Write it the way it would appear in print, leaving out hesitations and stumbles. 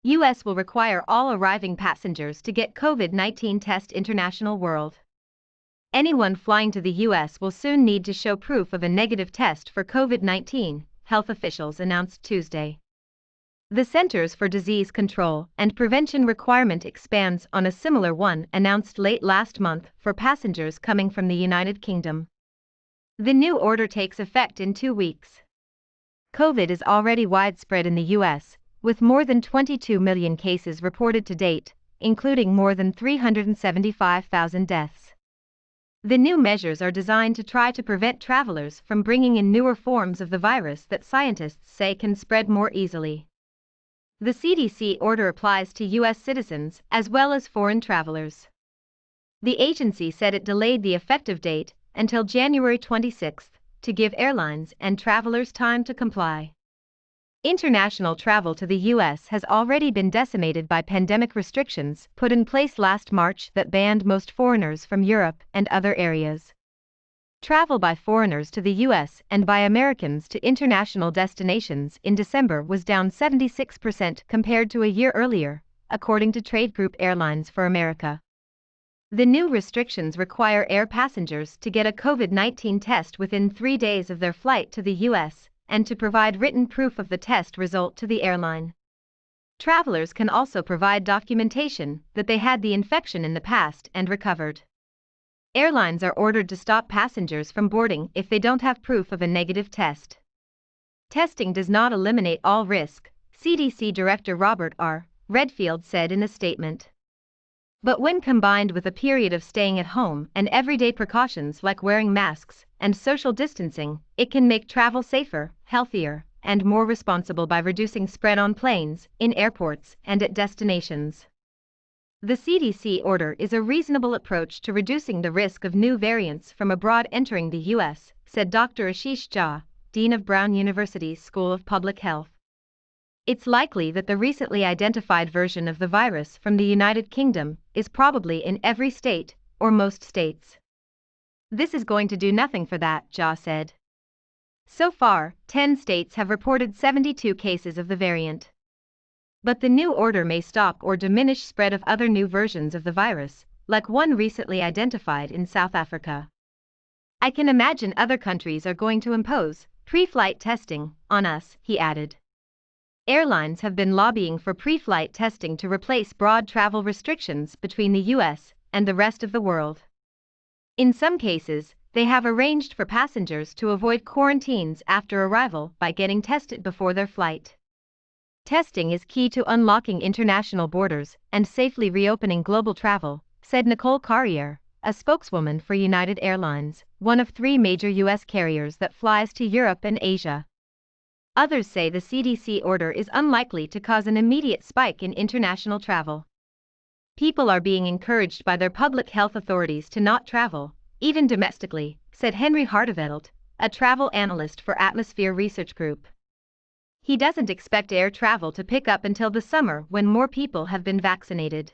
U.S. will require all arriving passengers to get COVID-19 test. International world. Anyone flying to the U.S. will soon need to show proof of a negative test for COVID-19, health officials announced Tuesday. The Centers for Disease Control and Prevention requirement expands on a similar one announced late last month for passengers coming from the United Kingdom. The new order takes effect in 2 weeks. COVID is already widespread in the U.S., with more than 22 million cases reported to date, including more than 375,000 deaths. The new measures are designed to try to prevent travelers from bringing in newer forms of the virus that scientists say can spread more easily. The CDC order applies to U.S. citizens as well as foreign travelers. The agency said it delayed the effective date until January 26 to give airlines and travelers time to comply. International travel to the U.S. has already been decimated by pandemic restrictions put in place last March that banned most foreigners from Europe and other areas. Travel by foreigners to the U.S. and by Americans to international destinations in December was down 76% compared to a year earlier, according to trade group Airlines for America. The new restrictions require air passengers to get a COVID-19 test within 3 days of their flight to the U.S. and to provide written proof of the test result to the airline. Travelers can also provide documentation that they had the infection in the past and recovered. Airlines are ordered to stop passengers from boarding if they don't have proof of a negative test. Testing does not eliminate all risk, CDC Director Robert R. Redfield said in a statement. But when combined with a period of staying at home and everyday precautions like wearing masks and social distancing, it can make travel safer, healthier, and more responsible by reducing spread on planes, in airports, and at destinations. The CDC order is a reasonable approach to reducing the risk of new variants from abroad entering the U.S., said Dr. Ashish Jha, Dean of Brown University's School of Public Health. It's likely that the recently identified version of the virus from the United Kingdom is probably in every state, or most states. This is going to do nothing for that, Jha said. So far, 10 states have reported 72 cases of the variant. But the new order may stop or diminish spread of other new versions of the virus, like one recently identified in South Africa. I can imagine other countries are going to impose pre-flight testing on us, he added. Airlines have been lobbying for pre-flight testing to replace broad travel restrictions between the U.S. and the rest of the world. In some cases, they have arranged for passengers to avoid quarantines after arrival by getting tested before their flight. Testing is key to unlocking international borders and safely reopening global travel, said Nicole Carrier, a spokeswoman for United Airlines, one of 3 major U.S. carriers that flies to Europe and Asia. Others say the CDC order is unlikely to cause an immediate spike in international travel. People are being encouraged by their public health authorities to not travel, even domestically, said Henry Hartevelt, a travel analyst for Atmosphere Research Group. He doesn't expect air travel to pick up until the summer when more people have been vaccinated.